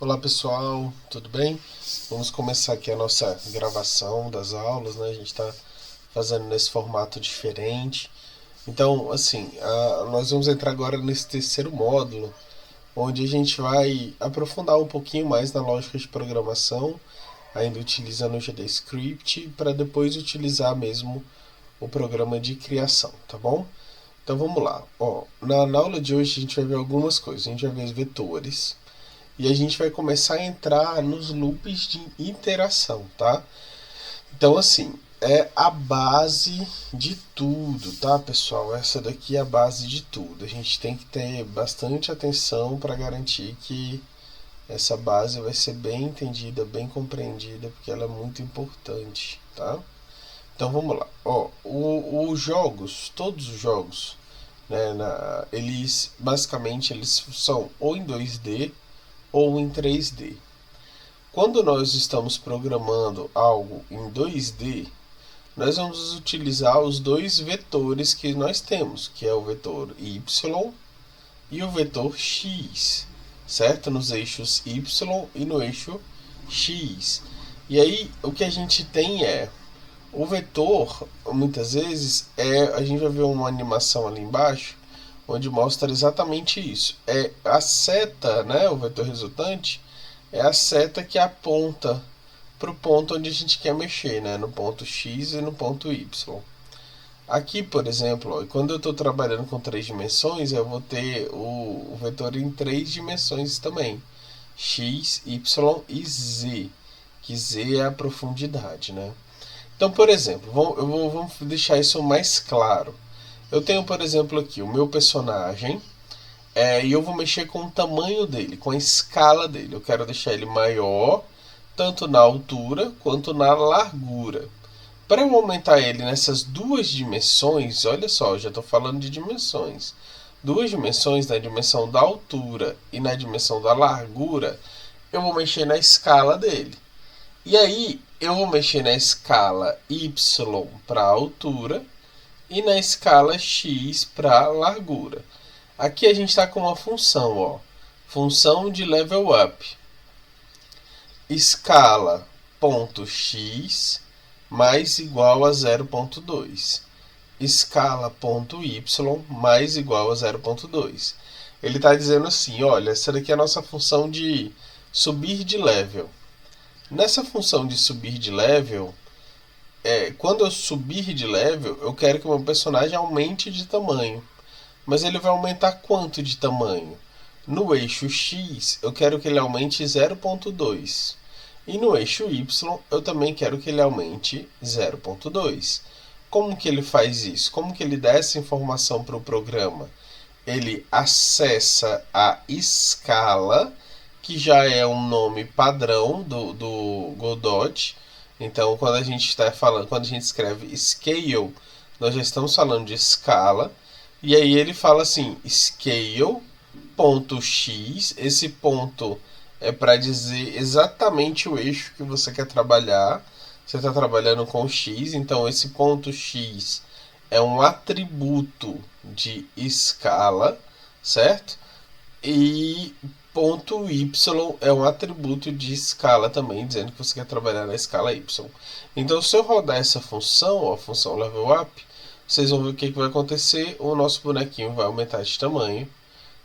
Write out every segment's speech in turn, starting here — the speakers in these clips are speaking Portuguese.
Olá pessoal, tudo bem? Vamos começar aqui a nossa gravação das aulas, né? A gente está fazendo nesse formato diferente. Então, assim, nós vamos entrar agora nesse terceiro módulo, onde a gente vai aprofundar um pouquinho mais na lógica de programação, ainda utilizando o JavaScript, para depois utilizar mesmo o programa de criação, tá bom? Então vamos lá. Ó, na aula de hoje a gente vai ver algumas coisas. A gente vai ver os vetores, e a gente vai começar a entrar nos loops de interação, tá? Então, assim, é a base de tudo, tá, pessoal? Essa daqui é a base de tudo. A gente tem que ter bastante atenção para garantir que essa base vai ser bem entendida, bem compreendida, porque ela é muito importante, tá? Então vamos lá. Ó, os jogos, todos os jogos, né, eles basicamente eles são ou em 2D ou em 3D. Quando nós estamos programando algo em 2D, nós vamos utilizar os dois vetores que nós temos, que é o vetor y e o vetor x, certo? Nos eixos y e no eixo x. E aí o que a gente tem é o vetor, muitas vezes, a gente vai ver uma animação ali embaixo, onde mostra exatamente isso. É a seta, né, o vetor resultante, é a seta que aponta para o ponto onde a gente quer mexer, né, no ponto x e no ponto y. Aqui, por exemplo, ó, quando eu estou trabalhando com 3 dimensões, eu vou ter o vetor em 3 dimensões também, x, y e z, que z é a profundidade, né? Então, por exemplo, vamos deixar isso mais claro. Eu tenho, por exemplo, aqui o meu personagem, e eu vou mexer com o tamanho dele, com a escala dele. Eu quero deixar ele maior, tanto na altura quanto na largura. Para eu aumentar ele nessas duas dimensões, olha só, já estou falando de dimensões. Duas dimensões, na dimensão da altura e na dimensão da largura, eu vou mexer na escala dele. E aí eu vou mexer na escala y para a altura e na escala x para a largura. Aqui a gente está com uma função, ó, função de level up. Escala ponto x mais igual a 0.2. Escala ponto y mais igual a 0.2. Ele está dizendo assim, olha, essa daqui é a nossa função de subir de level. Nessa função de subir de level, quando eu subir de level, eu quero que o meu personagem aumente de tamanho. Mas ele vai aumentar quanto de tamanho? No eixo X, eu quero que ele aumente 0.2. E no eixo Y, eu também quero que ele aumente 0.2. Como que ele faz isso? Como que ele dá essa informação para o programa? Ele acessa a escala, que já é um nome padrão do Godot. Então, quando a gente está falando, quando a gente escreve scale, nós já estamos falando de escala. E aí ele fala assim, scale.x, esse ponto é para dizer exatamente o eixo que você quer trabalhar. Você está trabalhando com x, então esse ponto x é um atributo de escala, certo? E ponto y é um atributo de escala também, dizendo que você quer trabalhar na escala y. Então, se eu rodar essa função, a função level up, vocês vão ver o que vai acontecer. O nosso bonequinho vai aumentar de tamanho.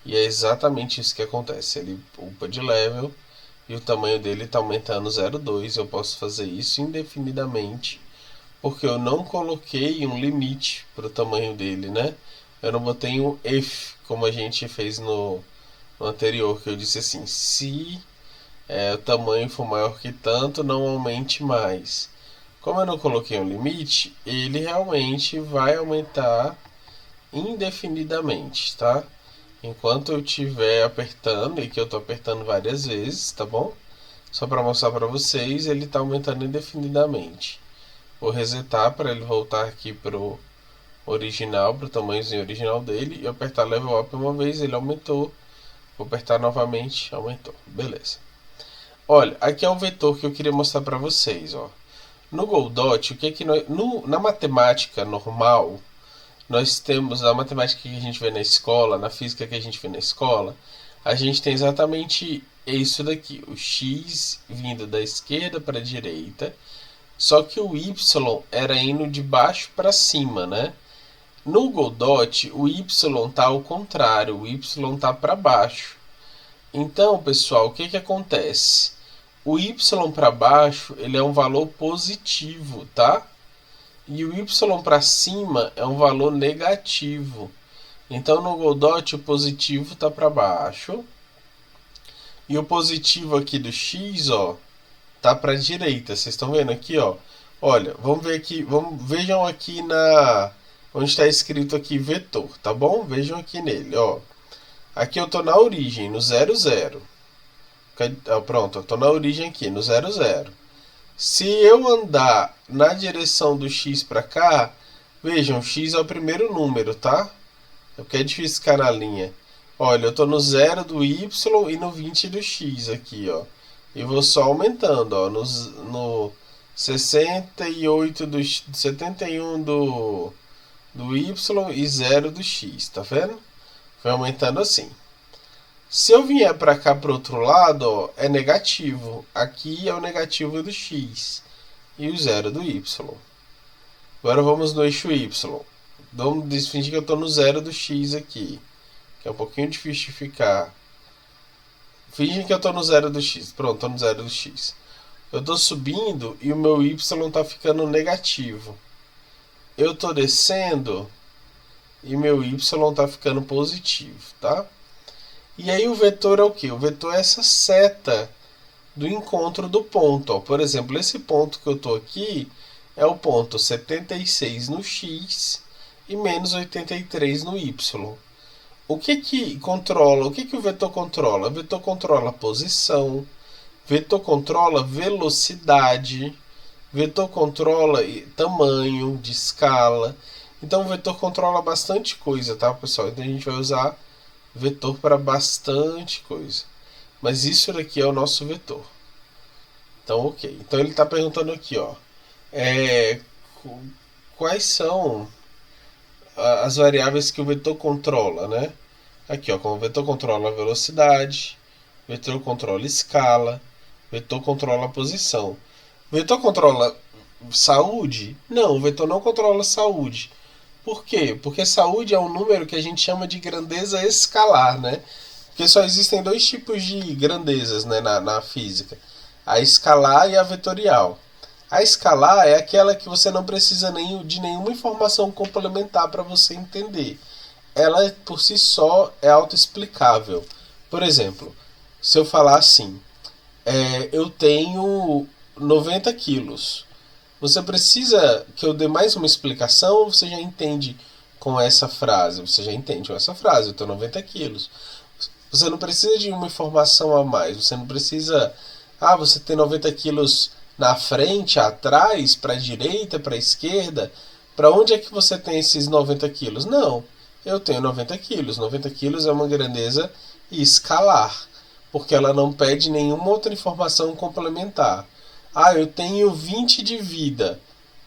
E é exatamente isso que acontece. Ele upa de level e o tamanho dele está aumentando 0,2. Eu posso fazer isso indefinidamente, porque eu não coloquei um limite para o tamanho dele, né? Eu não botei um if, como a gente fez no anterior, que eu disse assim, se o tamanho for maior que tanto, não aumente mais. Como eu não coloquei um limite, ele realmente vai aumentar indefinidamente, tá? Enquanto eu estiver apertando, e que eu estou apertando várias vezes, tá bom? Só para mostrar para vocês, ele está aumentando indefinidamente. Vou resetar para ele voltar aqui pro original, pro tamanhozinho original dele, e apertar level up uma vez, ele aumentou. Vou apertar novamente, aumentou. Beleza. Olha, aqui é o vetor que eu queria mostrar para vocês, ó. No Godot, o que é que na matemática normal, nós temos a matemática que a gente vê na escola, na física que a gente vê na escola, a gente tem exatamente é isso daqui, o x vindo da esquerda para a direita, só que o y era indo de baixo para cima, né? No Godot, o y está ao contrário, o y está para baixo. Então, pessoal, o que acontece? O y para baixo ele é um valor positivo, tá? E o y para cima é um valor negativo. Então, no Godot, o positivo está para baixo. E o positivo aqui do x, ó, tá para a direita. Vocês estão vendo aqui, ó? Olha, vamos ver aqui, vejam aqui na onde está escrito aqui vetor, tá bom? Vejam aqui nele, ó. Aqui eu tô na origem, no 0, 0. Pronto, eu tô na origem aqui, no 0, 0. Se eu andar na direção do x para cá, vejam, x é o primeiro número, tá? É porque é difícil ficar na linha. Olha, eu tô no 0 do y e no 20 do x aqui, ó. E vou só aumentando, ó, no 68 do 71 do y e 0 do x, tá vendo? Foi aumentando assim. Se eu vier para cá para o outro lado, ó, é negativo. Aqui é o negativo do x e o 0 do y. Agora vamos no eixo y. Vamos fingir que eu estou no 0 do x aqui, que é um pouquinho difícil de ficar. Fingem que eu estou no 0 do x. Pronto, estou no 0 do x. Eu estou subindo e o meu y está ficando negativo. Eu estou descendo e meu y está ficando positivo, tá? E aí o vetor é o que? O vetor é essa seta do encontro do ponto. Ó. Por exemplo, esse ponto que eu estou aqui é o ponto 76 no x e menos 83 no y. O que controla? O que o vetor controla? O vetor controla a posição, vetor controla velocidade, vetor controla tamanho de escala. Então o vetor controla bastante coisa, tá, pessoal? Então a gente vai usar vetor para bastante coisa. Mas isso daqui é o nosso vetor. Então, ok. Então ele está perguntando aqui, ó. Quais são as variáveis que o vetor controla, né? Aqui, ó. Como o vetor controla a velocidade, vetor controla escala, vetor controla a posição. Vetor controla saúde? Não, o vetor não controla saúde. Por quê? Porque saúde é um número que a gente chama de grandeza escalar, né? Porque só existem dois tipos de grandezas, né, na física. A escalar e a vetorial. A escalar é aquela que você não precisa de nenhuma informação complementar para você entender. Ela, por si só, é autoexplicável. Por exemplo, se eu falar assim, eu tenho 90 quilos. Você precisa que eu dê mais uma explicação ou você já entende com essa frase? Você já entende com essa frase, eu tenho 90 quilos. Você não precisa de uma informação a mais. Você não precisa... você tem 90 quilos na frente, atrás, para a direita, para a esquerda. Para onde é que você tem esses 90 quilos? Não, eu tenho 90 quilos. 90 quilos é uma grandeza escalar, porque ela não pede nenhuma outra informação complementar. Eu tenho 20 de vida.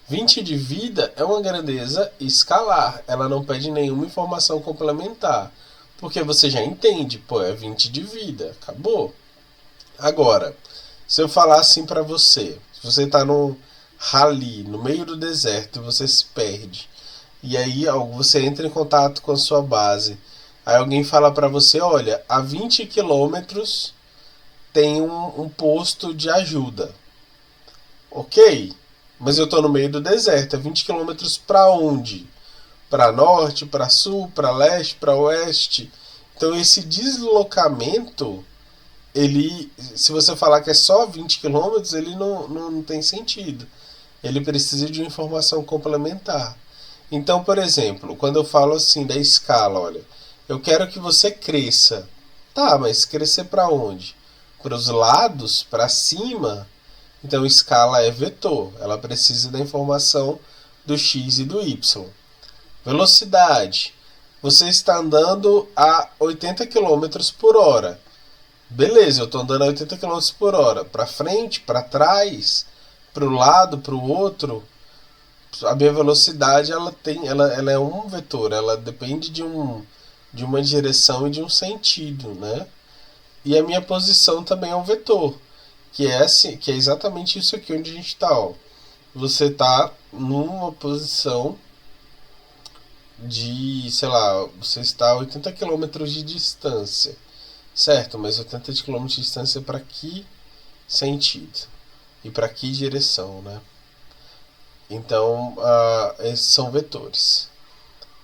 20 de vida é uma grandeza escalar. Ela não pede nenhuma informação complementar. Porque você já entende, é 20 de vida. Acabou. Agora, se eu falar assim pra você, se você tá num rally, no meio do deserto, e você se perde, e aí você entra em contato com a sua base, aí alguém fala pra você, olha, a 20 quilômetros tem um posto de ajuda. Ok, mas eu estou no meio do deserto, é 20 quilômetros para onde? Para norte, para sul, para leste, para oeste. Então esse deslocamento, se você falar que é só 20 quilômetros, ele não tem sentido. Ele precisa de uma informação complementar. Então, por exemplo, quando eu falo assim da escala, olha, eu quero que você cresça. Tá, mas crescer para onde? Para os lados, para cima? Então, escala é vetor, ela precisa da informação do x e do y. Velocidade. Você está andando a 80 km por hora. Beleza, eu estou andando a 80 km por hora. Para frente, para trás, para o lado, para o outro. A minha velocidade ela é um vetor, ela depende de uma direção e de um sentido, né? E a minha posição também é um vetor, que é assim, que é exatamente isso aqui onde a gente está, ó. Você está numa posição de, sei lá, você está a 80 quilômetros de distância, certo? Mas 80 quilômetros de distância para que sentido? E para que direção, né? Então, esses são vetores.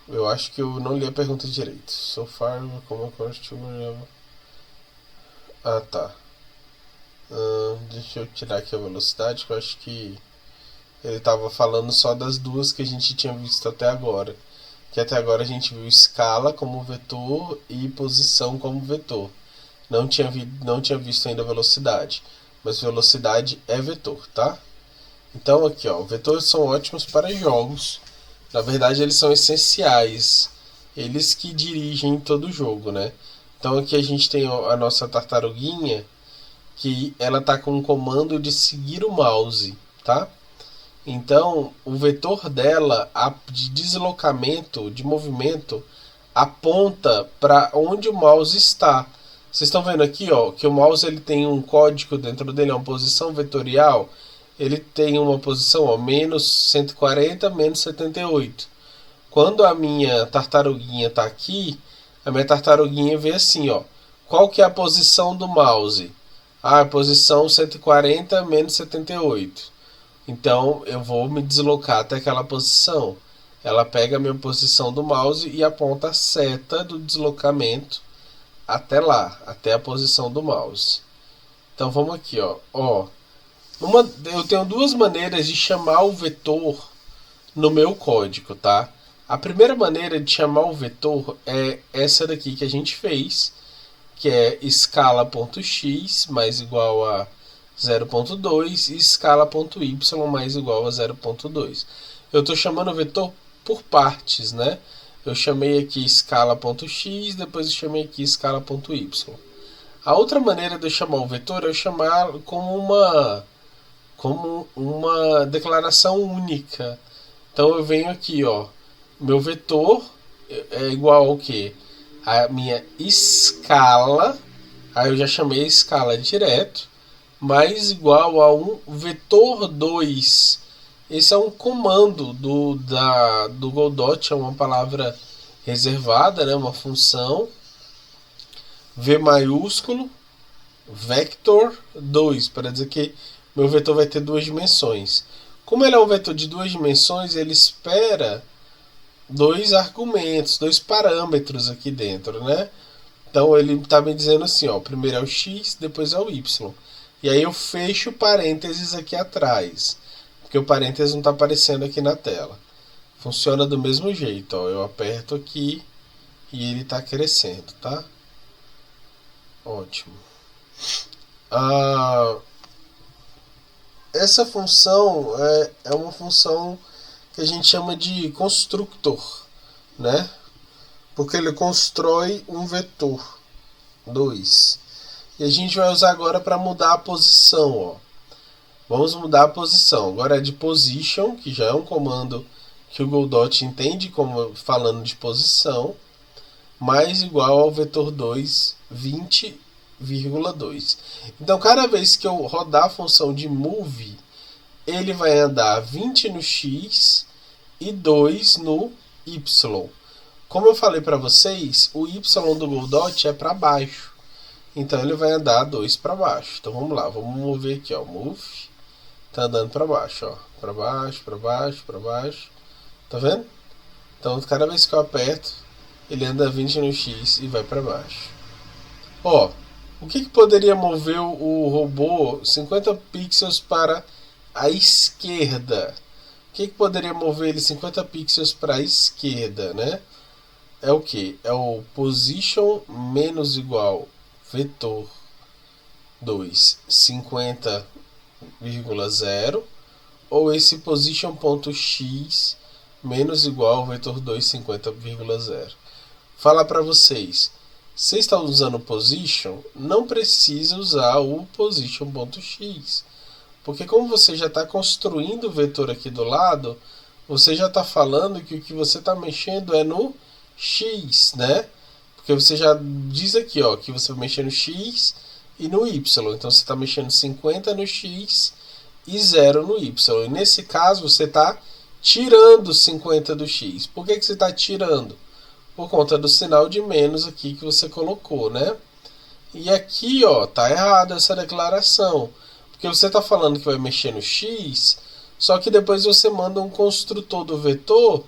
Eu acho que eu não li a pergunta direito. So far, como eu costumo... Ah, tá. Deixa eu tirar aqui a velocidade, que eu acho que ele estava falando só das duas que a gente tinha visto até agora. Que até agora a gente viu escala como vetor e posição como vetor. Não tinha visto ainda velocidade. Mas velocidade é vetor, tá? Então aqui, ó, vetores são ótimos para jogos. Na verdade, eles são essenciais. Eles que dirigem todo o jogo, né? Então aqui a gente tem a nossa tartaruguinha, que ela tá com um comando de seguir o mouse, tá? Então, o vetor dela de deslocamento, de movimento, aponta para onde o mouse está. Vocês estão vendo aqui, ó, que o mouse ele tem um código dentro dele, uma posição vetorial. Ele tem uma posição, ó, menos 140, menos 78. Quando a minha tartaruguinha está aqui, a minha tartaruguinha vê assim, ó. Qual que é a posição do mouse? Ah, a posição 140 menos 78. Então eu vou me deslocar até aquela posição. Ela pega a minha posição do mouse e aponta a seta do deslocamento até lá, até a posição do mouse. Então vamos aqui, ó. Eu tenho duas maneiras de chamar o vetor no meu código, tá? A primeira maneira de chamar o vetor é essa daqui que a gente fez, que é escala.x mais igual a 0.2 e escala.y mais igual a 0.2. Eu estou chamando o vetor por partes, né? Eu chamei aqui escala.x, depois eu chamei aqui escala.y. A outra maneira de eu chamar o vetor é eu chamar como uma declaração única. Então eu venho aqui, ó, meu vetor é igual ao que? A minha escala, aí eu já chamei a escala direto, mais igual a um vetor 2. Esse é um comando do Godot, é uma palavra reservada, né, uma função, V maiúsculo, vector 2, para dizer que meu vetor vai ter duas dimensões. Como ele é um vetor de duas dimensões, ele espera dois argumentos, dois parâmetros aqui dentro, né? Então ele está me dizendo assim, ó, primeiro é o x, depois é o y. E aí eu fecho parênteses aqui atrás, porque o parênteses não está aparecendo aqui na tela. Funciona do mesmo jeito, ó, eu aperto aqui e ele está crescendo, tá? Ótimo. Essa função é uma função que a gente chama de constructor, né? Porque ele constrói um vetor 2. E a gente vai usar agora para mudar a posição, ó. Vamos mudar a posição. Agora é de position, que já é um comando que o Godot entende como falando de posição, mais igual ao vetor 2, 20,2. Então, cada vez que eu rodar a função de move, ele vai andar 20 no x e 2 no y. Como eu falei para vocês, o y do Godot é para baixo. Então ele vai andar 2 para baixo. Então vamos lá, vamos mover aqui, ó, move. Tá andando para baixo, ó, para baixo, para baixo, para baixo. Tá vendo? Então cada vez que eu aperto, ele anda 20 no x e vai para baixo. Ó, o que poderia mover o robô 50 pixels para a esquerda? O que poderia mover ele 50 pixels para a esquerda, né? É o que? É o position menos igual vetor 2, 50,0 ou esse position.x menos igual vetor 2, 50,0. Falar para vocês, você está usando o position, não precisa usar o position.x, porque como você já está construindo o vetor aqui do lado, você já está falando que o que você está mexendo é no x, né? Porque você já diz aqui, ó, que você vai mexer no x e no y. Então você está mexendo 50 no x e 0 no y. E nesse caso você está tirando 50 do x. Por que você está tirando? Por conta do sinal de menos aqui que você colocou, né? E aqui, ó, tá errado essa declaração. Porque você está falando que vai mexer no x, só que depois você manda um construtor do vetor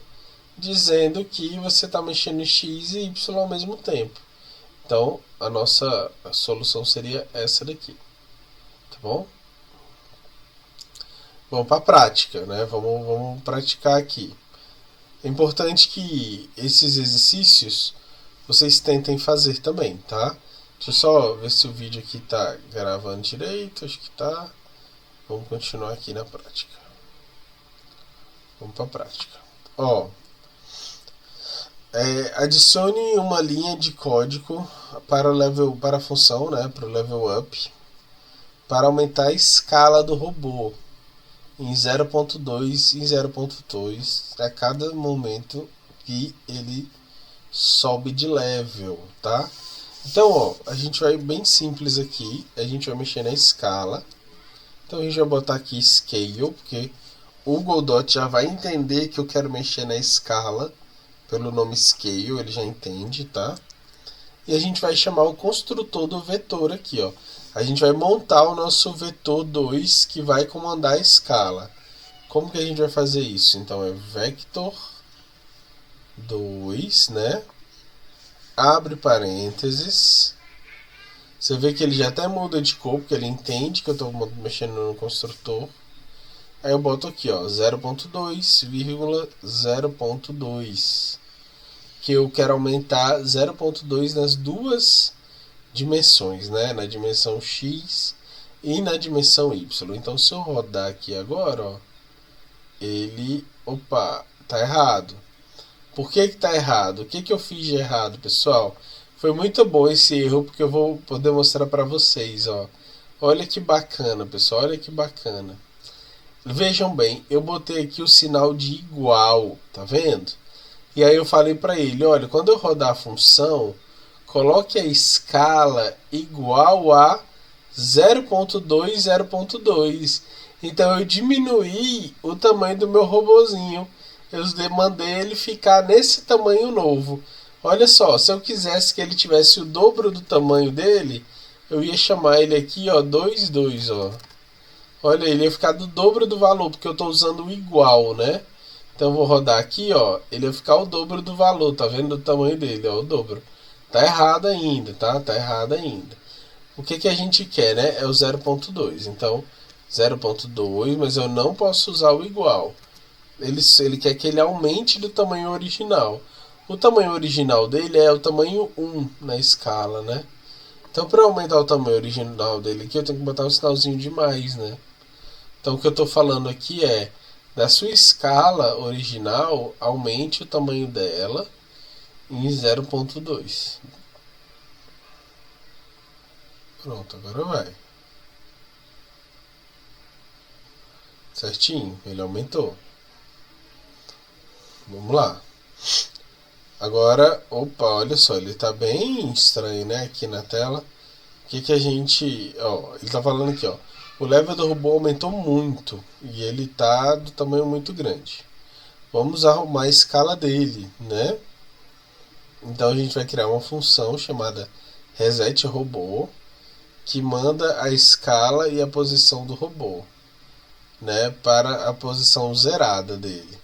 dizendo que você está mexendo em x e y ao mesmo tempo. Então, a nossa solução seria essa daqui. Tá bom? Vamos para a prática, né? Vamos praticar aqui. É importante que esses exercícios vocês tentem fazer também, tá? Deixa eu só ver se o vídeo aqui tá gravando direito. Acho que tá. Vamos continuar aqui na prática. Vamos para a prática. Ó, adicione uma linha de código para a função, né, para o level up, para aumentar a escala do robô em 0.2 e 0.2 a cada momento que ele sobe de level, tá? Então, ó, a gente vai bem simples aqui, a gente vai mexer na escala. Então a gente vai botar aqui scale, porque o Godot já vai entender que eu quero mexer na escala pelo nome scale, ele já entende, tá? E a gente vai chamar o construtor do vetor aqui, ó. A gente vai montar o nosso vetor 2 que vai comandar a escala. Como que a gente vai fazer isso? Então é vector 2, né? Abre parênteses. Você vê que ele já até muda de cor, porque ele entende que eu estou mexendo no construtor. Aí eu boto aqui, ó, 0.2, 0.2. Que eu quero aumentar 0.2 nas duas dimensões, né? Na dimensão x e na dimensão y. Então se eu rodar aqui agora, ó, ele... Opa, tá errado. Por que tá errado? O que eu fiz de errado, pessoal? Foi muito bom esse erro, porque eu vou poder mostrar para vocês, ó. Olha que bacana, pessoal, olha que bacana. Vejam bem, eu botei aqui o sinal de igual, tá vendo? E aí eu falei para ele, olha, quando eu rodar a função, coloque a escala igual a 0.2, 0.2. Então eu diminuí o tamanho do meu robozinho. Eu mandei ele ficar nesse tamanho novo. Olha só, se eu quisesse que ele tivesse o dobro do tamanho dele, eu ia chamar ele aqui, ó, 2,2, ó. Olha, ele ia ficar do dobro do valor, porque eu estou usando o igual, né? Então eu vou rodar aqui, ó, ele ia ficar o dobro do valor, tá vendo o tamanho dele, ó, o dobro. Tá errado ainda, tá? Tá errado ainda. O que a gente quer, né? É o 0.2. Então, 0.2, mas eu não posso usar o igual. Ele quer que ele aumente do tamanho original. O tamanho original dele é o tamanho 1 na escala, né? Então, para aumentar o tamanho original dele aqui, eu tenho que botar um sinalzinho de mais, né? Então, o que eu estou falando aqui é, na sua escala original, aumente o tamanho dela em 0.2. Pronto, agora vai. Certinho, ele aumentou. Vamos lá. Agora, opa, olha só, ele tá bem estranho, né, aqui na tela. O que a gente... Ó, ele tá falando aqui, ó. O level do robô aumentou muito e ele tá do tamanho muito grande. Vamos arrumar a escala dele, né? Então a gente vai criar uma função chamada resetRobô que manda a escala e a posição do robô, né, para a posição zerada dele.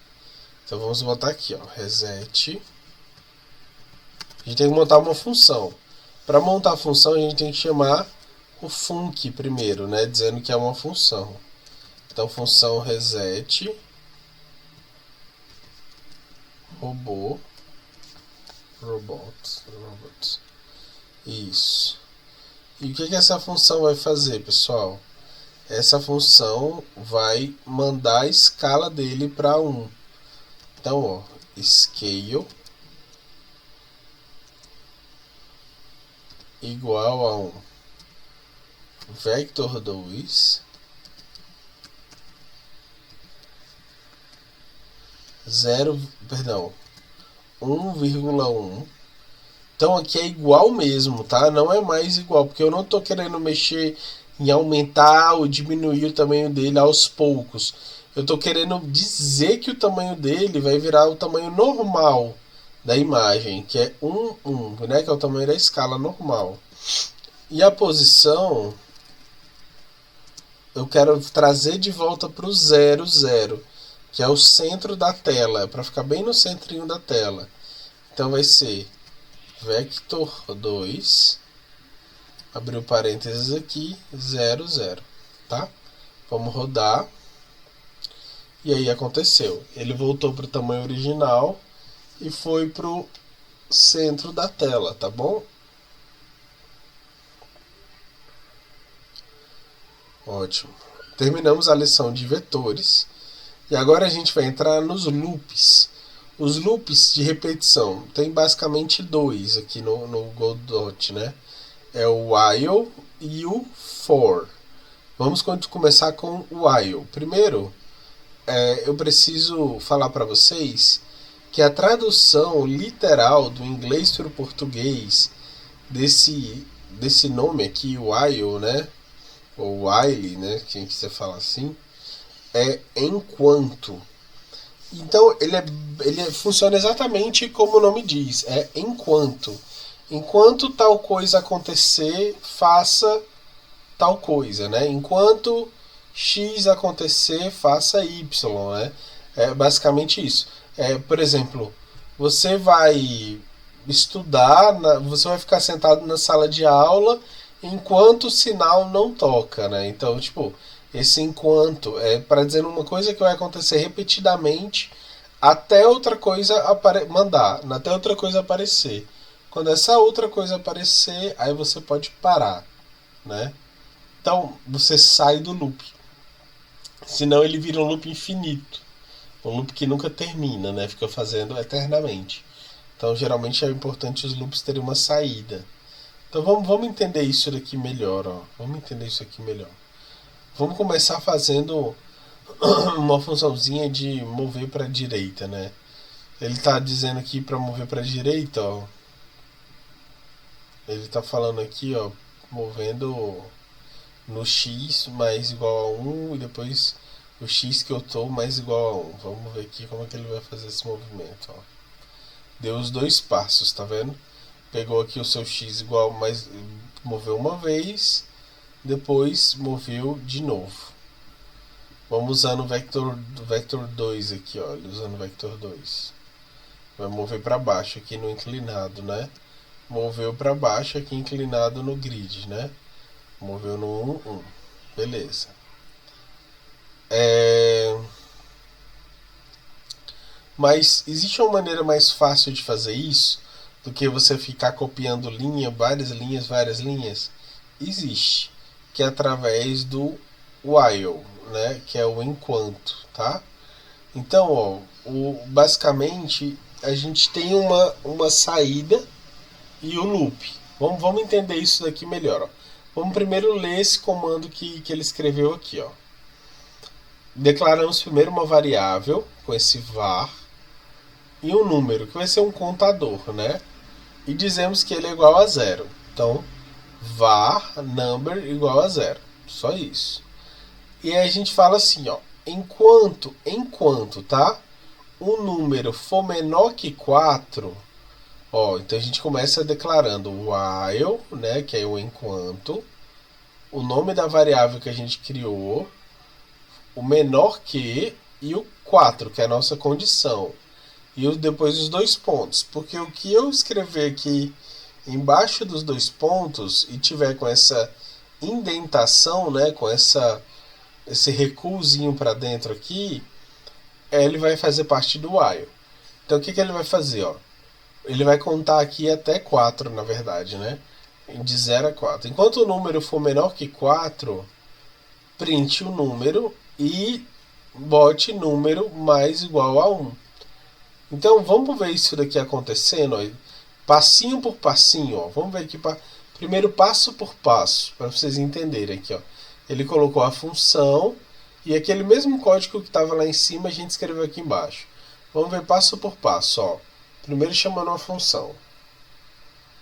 Então vamos botar aqui, ó, reset. A gente tem que montar uma função. Para montar a função a gente tem que chamar o func primeiro, né, dizendo que é uma função. Então função reset robô robot. Isso. E o que essa função vai fazer, pessoal? Essa função vai mandar a escala dele para 1. Então, ó, scale igual a 1 vector 2 0, perdão, 1,1 Então aqui é igual mesmo, tá? Não é mais igual, porque eu não estou querendo mexer em aumentar ou diminuir o tamanho dele aos poucos. Eu estou querendo dizer que o tamanho dele vai virar o tamanho normal da imagem, que é 1, 1, né? Que é o tamanho da escala normal. E a posição eu quero trazer de volta para o 0, 0, que é o centro da tela, para ficar bem no centrinho da tela. Então vai ser vector 2, abriu parênteses aqui, 0, 0, tá? Vamos rodar. E aí aconteceu. Ele voltou para o tamanho original e foi para o centro da tela, tá bom? Ótimo. Terminamos a lição de vetores. E agora a gente vai entrar nos loops. Os loops de repetição tem basicamente dois aqui no Godot, né? É o while e o for. Vamos começar com o while. Primeiro, eu preciso falar para vocês que a tradução literal do inglês para o português desse nome aqui, while, né? Ou while, né? Quem quiser falar assim, é enquanto. Então ele funciona exatamente como o nome diz, é enquanto. Enquanto tal coisa acontecer, faça tal coisa, né? Enquanto X acontecer, faça Y, né? É basicamente isso. Por exemplo, você vai estudar, você vai ficar sentado na sala de aula enquanto o sinal não toca, né? Então, tipo, esse enquanto é para dizer uma coisa que vai acontecer repetidamente até outra coisa mandar, até outra coisa aparecer. Quando essa outra coisa aparecer, aí você pode parar, né? Então, você sai do loop. Senão ele vira um loop infinito. Um loop que nunca termina, né? Fica fazendo eternamente. Então, geralmente é importante os loops terem uma saída. Então, vamos entender isso daqui melhor, ó. Vamos entender isso aqui melhor. Vamos começar fazendo uma funçãozinha de mover para a direita, né? Ele está dizendo aqui para mover para a direita, ó. Ele está falando aqui, ó, movendo no x mais igual a 1 e depois o x que eu tô mais igual a 1. Vamos ver aqui como é que ele vai fazer esse movimento, ó. Deu os dois passos, tá vendo? Pegou aqui o seu x igual, mais moveu uma vez, depois moveu de novo. Vamos usando o vector 2 aqui, ó, usando o vector 2. Vai mover para baixo aqui no inclinado, né? Moveu para baixo aqui inclinado no grid, né? Moveu no 1, 1. Beleza. Mas existe uma maneira mais fácil de fazer isso do que você ficar copiando várias linhas, várias linhas? Existe, que é através do while, né? Que é o enquanto, tá? Então, ó, basicamente a gente tem uma saída e o loop. Vamos entender isso daqui melhor, ó. Vamos primeiro ler esse comando que ele escreveu aqui, ó. Declaramos primeiro uma variável com esse var e um número, que vai ser um contador, né? E dizemos que ele é igual a 0. Então, var number igual a 0. Só isso. E aí a gente fala assim, ó, enquanto, tá? O número for menor que 4, ó, então a gente começa declarando o while, né, que é o enquanto, o nome da variável que a gente criou, o menor que e o 4, que é a nossa condição. E depois os dois pontos, porque o que eu escrever aqui embaixo dos dois pontos e tiver com essa indentação, né, com esse recuozinho para dentro aqui, ele vai fazer parte do while. Então o que ele vai fazer, ó? Ele vai contar aqui até 4, na verdade, né? De 0 a 4. Enquanto o número for menor que 4, print o número e bote número mais igual a 1. Então vamos ver isso daqui acontecendo, ó, passinho por passinho, ó. Vamos ver aqui primeiro passo por passo, para vocês entenderem aqui, ó. Ele colocou a função e aquele mesmo código que estava lá em cima a gente escreveu aqui embaixo. Vamos ver passo por passo, ó. Primeiro chamando uma função.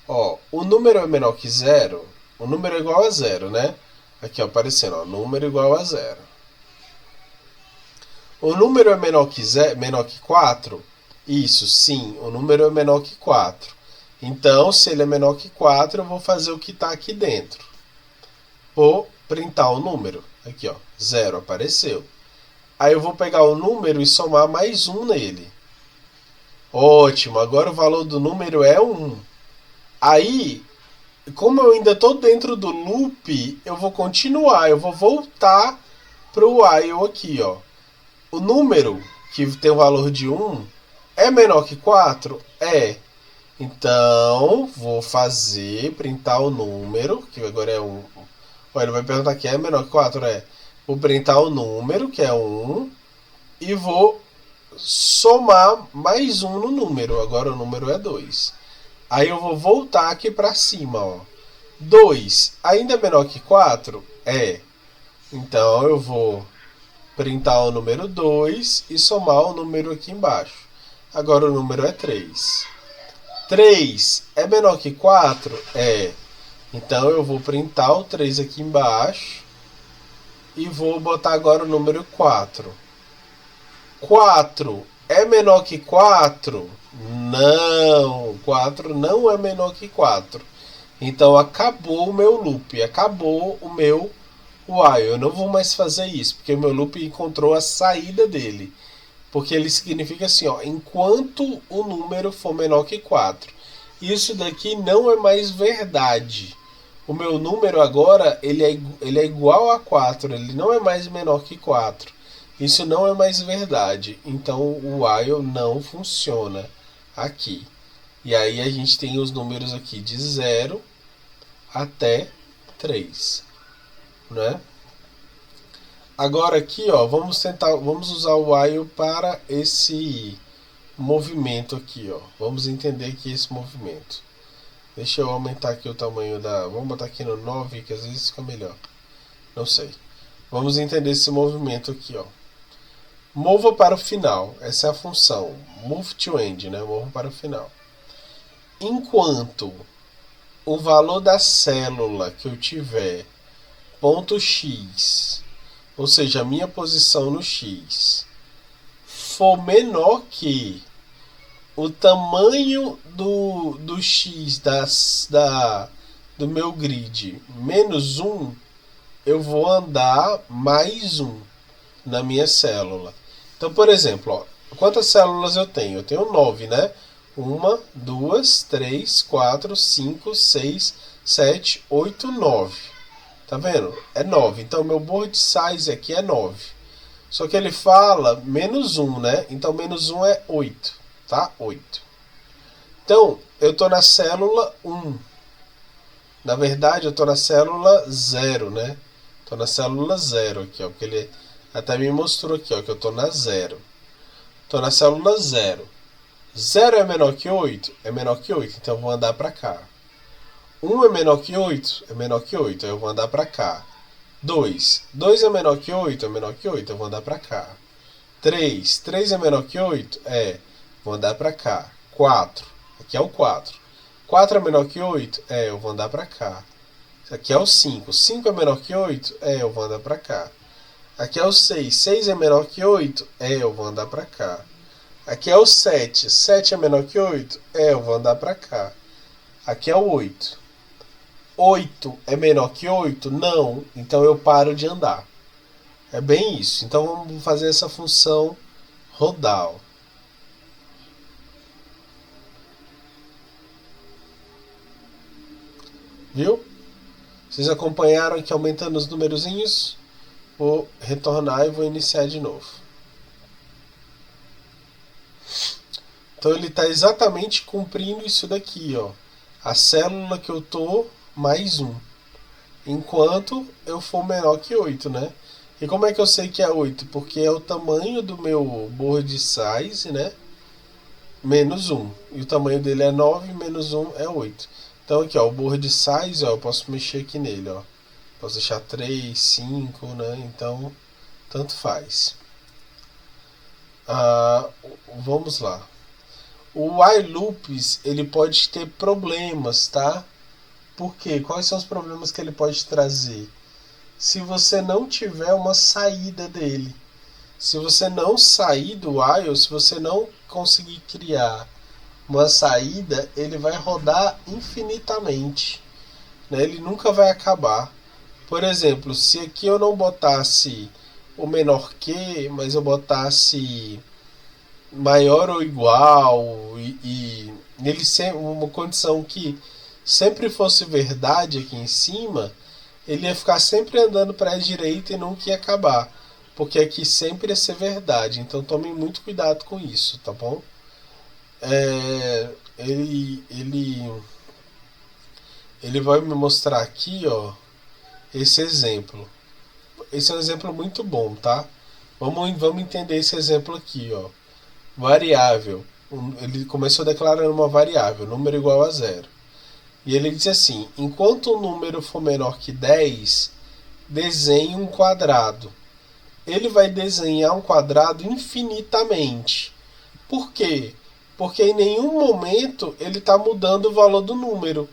Ó, o número é menor que zero, o número é igual a zero, né? Aqui, ó, aparecendo, ó, número igual a zero. O número é menor que 4? Isso, sim, o número é menor que 4. Então, se ele é menor que 4, eu vou fazer o que está aqui dentro. Vou printar o número. Aqui, ó, zero apareceu. Aí eu vou pegar o número e somar mais um nele. Ótimo, agora o valor do número é 1. Aí, como eu ainda estou dentro do loop, eu vou continuar, eu vou voltar para o while aqui, ó. O número que tem o valor de 1 é menor que 4? É. Então, vou fazer, printar o número, que agora é 1. Olha, ele vai perguntar aqui, é menor que 4? É. Vou printar o número, que é 1, e vou somar mais um no número. Agora o número é 2. Aí eu vou voltar aqui para cima, ó. 2 ainda é menor que 4? É. Então eu vou printar o número 2 e somar o número aqui embaixo. Agora o número é 3. 3 é menor que 4? É. Então eu vou printar o 3 aqui embaixo e vou botar agora o número 4. 4 é menor que 4? Não, 4 não é menor que 4. Então acabou o meu loop, acabou o meu while. Eu não vou mais fazer isso, porque o meu loop encontrou a saída dele. Porque ele significa assim, ó, enquanto o número for menor que 4. Isso daqui não é mais verdade. O meu número agora ele é igual a 4, ele não é mais menor que 4. Isso não é mais verdade. Então o while não funciona aqui. E aí a gente tem os números aqui de 0 até 3, né? Agora aqui, ó, vamos usar o while para esse movimento aqui, ó. Vamos entender aqui esse movimento. Deixa eu aumentar aqui o tamanho da... Vamos botar aqui no 9, que às vezes fica melhor. Não sei. Vamos entender esse movimento aqui, ó. Mova para o final. Essa é a função. Move to end, né? Mova para o final. Enquanto o valor da célula que eu tiver ponto X, ou seja, a minha posição no X, for menor que o tamanho do X do meu grid menos 1, eu vou andar mais 1 na minha célula. Então, por exemplo, ó, quantas células eu tenho? Eu tenho 9, né? 1, 2, 3, 4, 5, 6, 7, 8, 9. Tá vendo? É 9. Então, meu board size aqui é 9. Só que ele fala menos 1, né? Então, menos 1 é 8. Tá? 8. Então, eu estou na célula 1. Na verdade, eu estou na célula 0, né? Estou na célula 0 aqui, ó. Porque ele até me mostrou aqui, ó, que eu estou na 0. Estou na célula 0. 0 é menor que 8? É menor que 8, então eu vou andar para cá. 1 é menor que 8? É menor que 8, eu vou andar para cá. 2. 2 é menor que 8? É menor que 8, eu vou andar para cá. 3. 3 é menor que 8? É, vou andar para cá. 4. Aqui é o 4. 4 é menor que 8? É, eu vou andar para cá. Aqui é o 5. 5 é menor que 8? É, eu vou andar para cá. Aqui é o 6. 6 é menor que 8? É, eu vou andar para cá. Aqui é o 7. 7 é menor que 8? É, eu vou andar para cá. Aqui é o 8. 8 é menor que 8? Não. Então eu paro de andar. É bem isso. Então vamos fazer essa função rodar. Viu? Vocês acompanharam aqui aumentando os numerozinhos? Vou retornar e vou iniciar de novo. Então ele está exatamente cumprindo isso daqui, ó. A célula que eu tô mais 1. Enquanto eu for menor que 8, né? E como é que eu sei que é 8? Porque é o tamanho do meu board size, né? Menos 1. E o tamanho dele é 9, menos 1 é 8. Então aqui, ó, o board size, ó, eu posso mexer aqui nele, ó. Posso deixar 3, 5, né? Então, tanto faz. Vamos lá. O while loops, ele pode ter problemas, tá? Por quê? Quais são os problemas que ele pode trazer? Se você não tiver uma saída dele. Se você não sair do while, se você não conseguir criar uma saída, ele vai rodar infinitamente, né? Ele nunca vai acabar. Por exemplo, se aqui eu não botasse o menor que, mas eu botasse maior ou igual e ele sempre uma condição que sempre fosse verdade aqui em cima, ele ia ficar sempre andando para a direita e nunca ia acabar, porque aqui sempre ia ser verdade. Então tomem muito cuidado com isso, tá bom? Ele vai me mostrar aqui, ó, esse exemplo. Esse é um exemplo muito bom, tá? Vamos entender esse exemplo aqui, ó. Variável. Ele começou declarando uma variável, número igual a zero. E ele diz assim: enquanto o número for menor que 10, desenhe um quadrado. Ele vai desenhar um quadrado infinitamente. Por quê? Porque em nenhum momento ele está mudando o valor do número.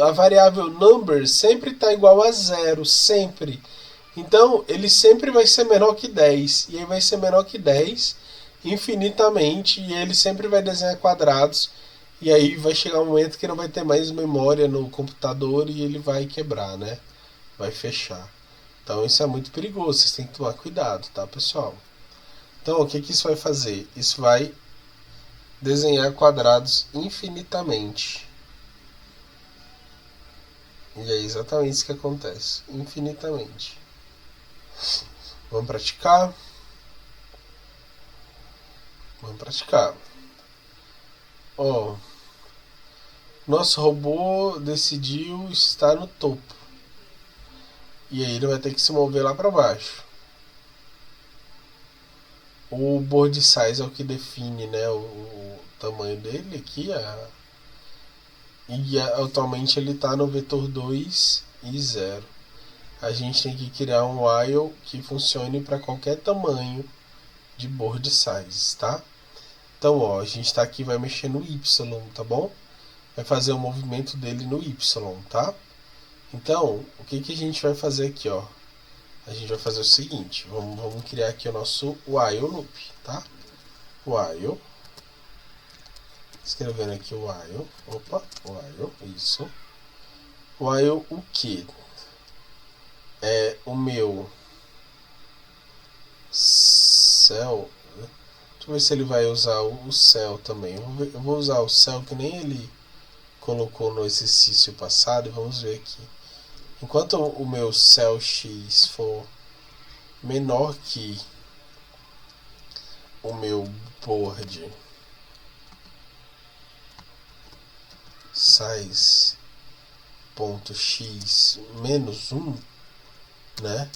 A variável number sempre está igual a zero, sempre. Então ele sempre vai ser menor que 10. E aí vai ser menor que 10 infinitamente. E ele sempre vai desenhar quadrados. E aí vai chegar um momento que não vai ter mais memória no computador e ele vai quebrar, né? Vai fechar. Então isso é muito perigoso, vocês têm que tomar cuidado, tá, pessoal? Então o que isso vai fazer? Isso vai desenhar quadrados infinitamente. E é exatamente isso que acontece, infinitamente. Vamos praticar? Vamos praticar. Ó, nosso robô decidiu estar no topo. E aí ele vai ter que se mover lá para baixo. O board size é o que define, né, o tamanho dele aqui. E atualmente ele está no vetor 2 e 0. A gente tem que criar um while que funcione para qualquer tamanho de board size, tá? Então, ó, a gente está aqui, vai mexer no y, tá bom? Vai fazer o movimento dele no y, tá? Então, o que a gente vai fazer aqui, ó? A gente vai fazer o seguinte, vamos criar aqui o nosso while loop, tá? While, escrevendo aqui o while, isso. While o que? É o meu cell. Deixa eu ver se ele vai usar o cell também. Eu vou usar o cell que nem ele colocou no exercício passado e vamos ver aqui. Enquanto o meu cell x for menor que o meu board size ponto x menos 1, né?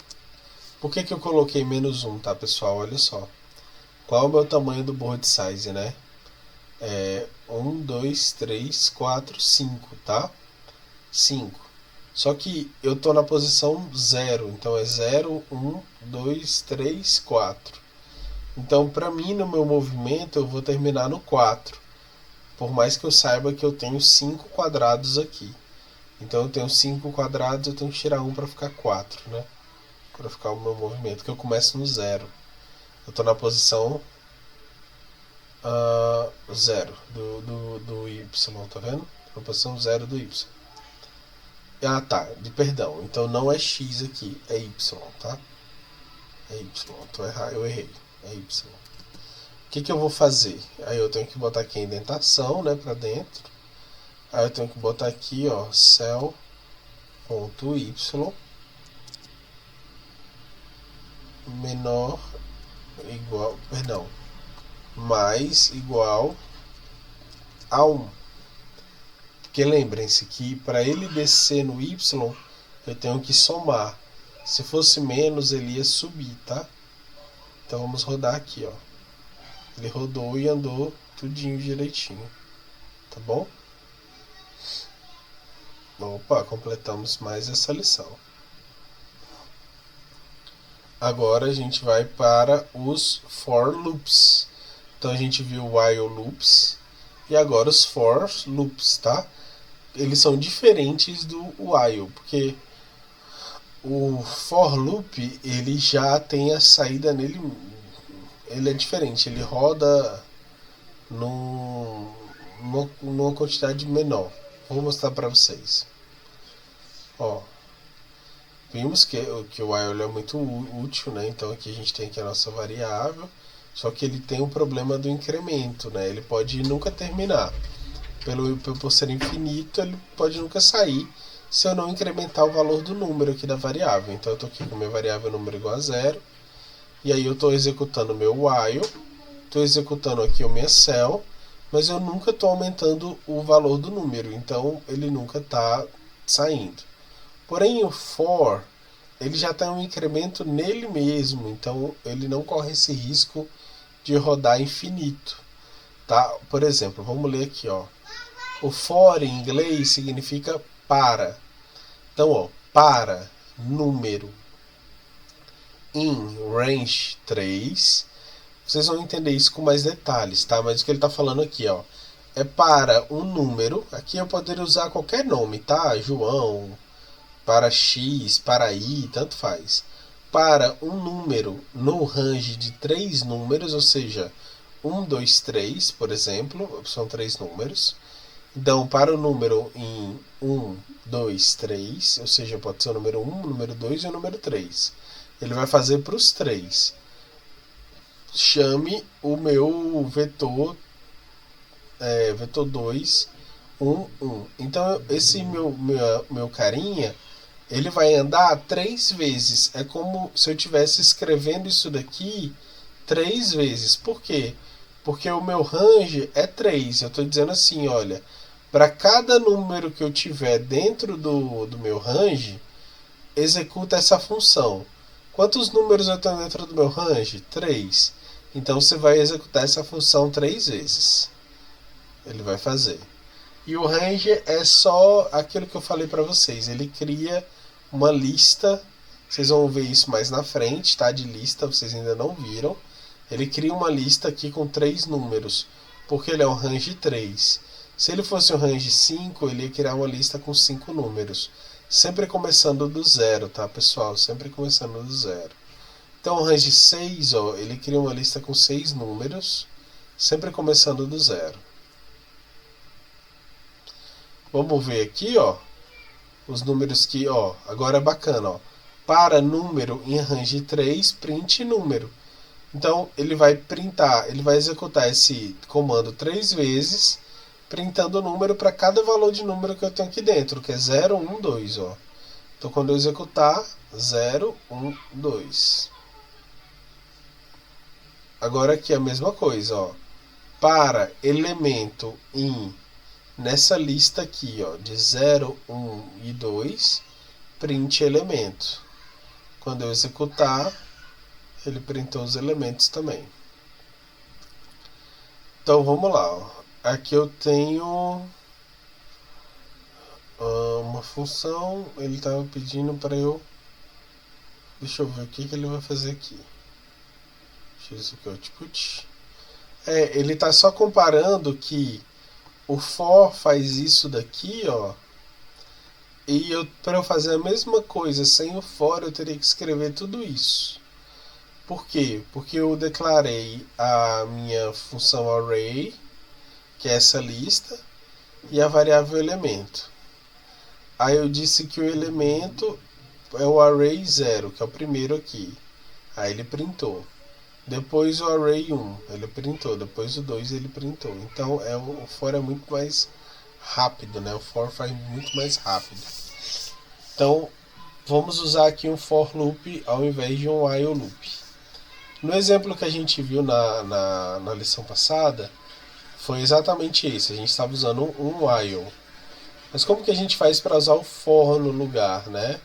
Por que eu coloquei menos 1, tá, pessoal? Olha só. Qual é o meu tamanho do board size, né? É 1, 2, 3, 4, 5, tá? 5. Só que eu tô na posição 0, então é 0, 1, 2, 3, 4. Então, para mim, no meu movimento, eu vou terminar no 4. Por mais que eu saiba que eu tenho 5 quadrados aqui. Então, eu tenho 5 quadrados, eu tenho que tirar 1 para ficar 4, né? Para ficar o meu movimento, que eu começo no 0. Eu tô na posição 0 do y, tá vendo? Na posição 0 do y. Ah, tá, perdão. Então não é x aqui, é y, tá? É y, eu errei. É y. O que eu vou fazer? Aí eu tenho que botar aqui a indentação, né, pra dentro. Aí eu tenho que botar aqui, ó, cell.y menor igual, perdão, mais igual a 1. Porque lembrem-se que para ele descer no y, eu tenho que somar. Se fosse menos, ele ia subir, tá? Então vamos rodar aqui, ó. Ele rodou e andou tudinho direitinho, tá bom? Opa, completamos mais essa lição. Agora a gente vai para os for loops. Então a gente viu while loops, e agora os for loops, tá? Eles são diferentes do while, porque o for loop ele já tem a saída nele, ele é diferente, ele roda numa quantidade menor. Vou mostrar para vocês. Ó, vimos que o while é muito útil, né? Então aqui a gente tem aqui a nossa variável, só que ele tem um problema do incremento, né? Ele pode nunca terminar. Por ser infinito, ele pode nunca sair se eu não incrementar o valor do número aqui da variável. Então eu estou aqui com minha variável número igual a 0, e aí eu estou executando o meu while, estou executando aqui o meu cell, mas eu nunca estou aumentando o valor do número, então ele nunca está saindo. Porém o for, ele já tem um incremento nele mesmo, então ele não corre esse risco de rodar infinito. Tá? Por exemplo, vamos ler aqui, ó. O for em inglês significa para. Então, ó, para número in range 3. Vocês vão entender isso com mais detalhes, tá? Mas o que ele está falando aqui, ó, é para um número. Aqui eu poderia usar qualquer nome, tá? João, para X, para Y, tanto faz. Para um número no range de 3 números, ou seja, 1, 2, 3, por exemplo, são 3 números. Então, para o número em 1, 2, 3, ou seja, pode ser o número 1, o número 2 e o número 3. Ele vai fazer para os 3. Chame o meu vetor, vetor 2, 1, 1. Então, esse meu carinha, ele vai andar 3 vezes. É como se eu estivesse escrevendo isso daqui 3 vezes. Por quê? Porque o meu range é 3. Eu estou dizendo assim, olha, para cada número que eu tiver dentro do meu range, executa essa função. Quantos números eu tenho dentro do meu range? 3. Então você vai executar essa função 3 vezes. Ele vai fazer. E o range é só aquilo que eu falei para vocês. Ele cria uma lista. Vocês vão ver isso mais na frente, tá? De lista, vocês ainda não viram. Ele cria uma lista aqui com 3 números, porque ele é um range 3. Se ele fosse um range 5, ele ia criar uma lista com 5 números. Sempre começando do zero, tá, pessoal? Sempre começando do zero. Então o range 6, ó, ele cria uma lista com 6 números, sempre começando do zero. Vamos ver aqui, ó, os números que, ó, agora é bacana, ó. Para número em range 3, print número. Então ele vai printar, ele vai executar esse comando 3 vezes, printando o número para cada valor de número que eu tenho aqui dentro, que é 0, 1, 2, ó. Então quando eu executar, 0, 1, 2. Agora aqui é a mesma coisa, ó. Para elemento in nessa lista aqui, ó, de 0, 1 e 2, print elemento. Quando eu executar, ele printou os elementos também. Então vamos lá, ó. Aqui eu tenho uma função, ele estava pedindo para eu, deixa eu ver o que ele vai fazer aqui. X output. Ele está só comparando que o for faz isso daqui, ó, e para eu fazer a mesma coisa sem o for eu teria que escrever tudo isso. Por quê? Porque eu declarei a minha função array, que é essa lista, e a variável elemento. Aí eu disse que o elemento é o array 0, que é o primeiro aqui. Aí ele printou. Depois o array 1, ele printou. Depois o 2 ele printou. Então o for é muito mais rápido, né? O for faz muito mais rápido. Então vamos usar aqui um for loop ao invés de um while loop. No exemplo que a gente viu na lição passada, foi exatamente isso. A gente estava usando um while. Mas como que a gente faz para usar o for no lugar, né?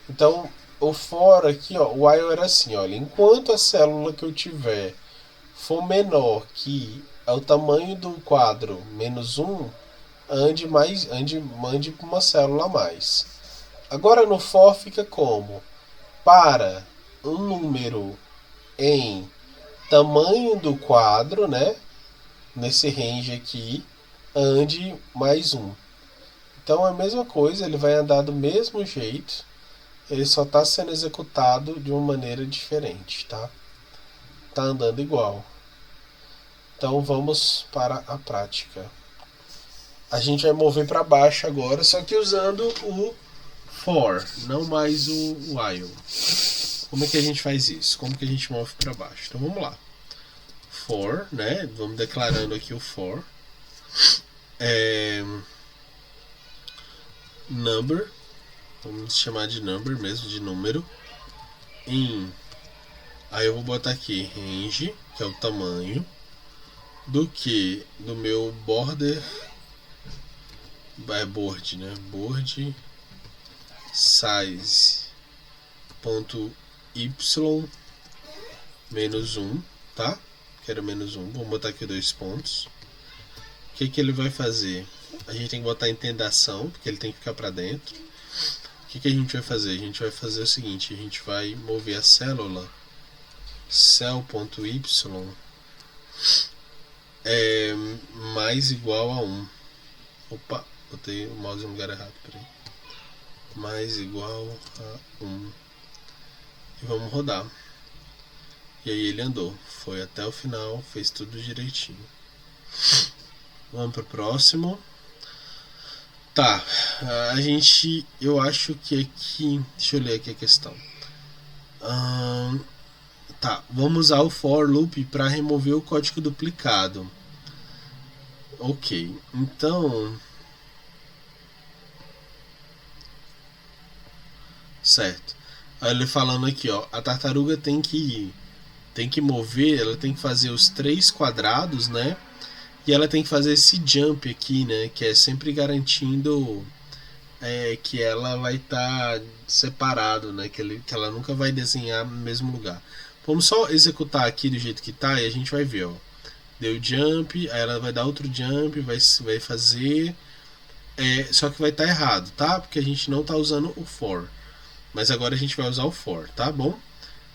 Então, o for aqui, ó, o while era assim, olha, enquanto a célula que eu tiver for menor que o tamanho do quadro menos 1, mande para uma célula a mais. Agora no for fica como? Para um número em tamanho do quadro, né? Nesse range aqui, ande mais um. Então é a mesma coisa, ele vai andar do mesmo jeito, ele só está sendo executado de uma maneira diferente, tá? Tá andando igual. Então vamos para a prática. A gente vai mover para baixo agora, só que usando o for, não mais o while. Como é que a gente faz isso? Como que a gente move para baixo? Então vamos lá. For, né? Vamos declarando aqui o for. Number, vamos chamar de number mesmo, de número. In, aí eu vou botar aqui range, que é o tamanho do que? Do meu border, board, né? Board size ponto y menos 1, tá? Quero menos 1, vamos botar aqui 2 pontos. O que ele vai fazer? A gente tem que botar intendação, porque ele tem que ficar para dentro. O que a gente vai fazer? A gente vai fazer o seguinte, a gente vai mover a célula cell.y mais igual a 1. Opa, botei o mouse no lugar errado, peraí. Mais igual a 1. E vamos rodar. E aí ele andou, foi até o final, fez tudo direitinho. Vamos para o próximo. Tá, eu acho que aqui, deixa eu ler aqui a questão. Tá, vamos usar o for loop para remover o código duplicado. Ok, então, certo. Aí ele falando aqui, ó, a tartaruga tem que mover, ela tem que fazer os 3 quadrados, né? E ela tem que fazer esse jump aqui, né? Que é sempre garantindo que ela vai estar separado, né? Que ela nunca vai desenhar no mesmo lugar. Vamos só executar aqui do jeito que tá e a gente vai ver, ó. Deu jump, aí ela vai dar outro jump, vai fazer. Só que vai estar errado, tá? Porque a gente não tá usando o for. Mas agora a gente vai usar o for, tá bom?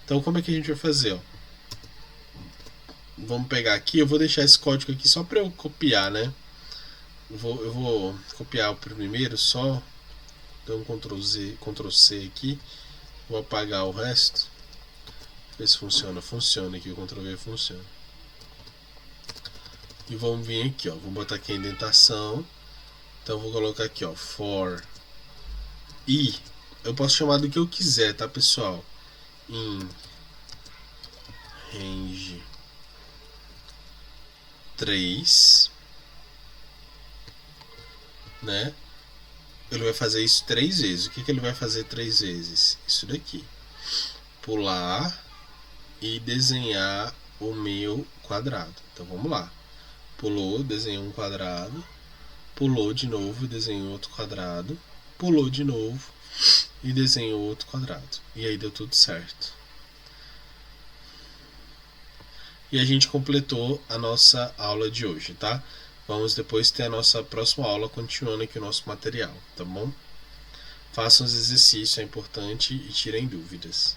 Então como é que a gente vai fazer, ó? Vamos pegar aqui, eu vou deixar esse código aqui só para eu copiar, né? Eu vou copiar o primeiro só. Então Ctrl C aqui. Vou apagar o resto. Ver se funciona. Funciona aqui, o Ctrl V funciona. E vamos vir aqui, ó. Vou botar aqui a indentação. Então vou colocar aqui, ó, for i. Eu posso chamar do que eu quiser, tá, pessoal? In range 3, né? Ele vai fazer isso 3 vezes. O que ele vai fazer 3 vezes? Isso daqui. Pular e desenhar o meu quadrado. Então vamos lá. Pulou, desenhou um quadrado. Pulou de novo e desenhou outro quadrado. Pulou de novo e desenhou outro quadrado. E aí deu tudo certo. E a gente completou a nossa aula de hoje, tá? Vamos depois ter a nossa próxima aula continuando aqui o nosso material, tá bom? Façam os exercícios, é importante, e tirem dúvidas.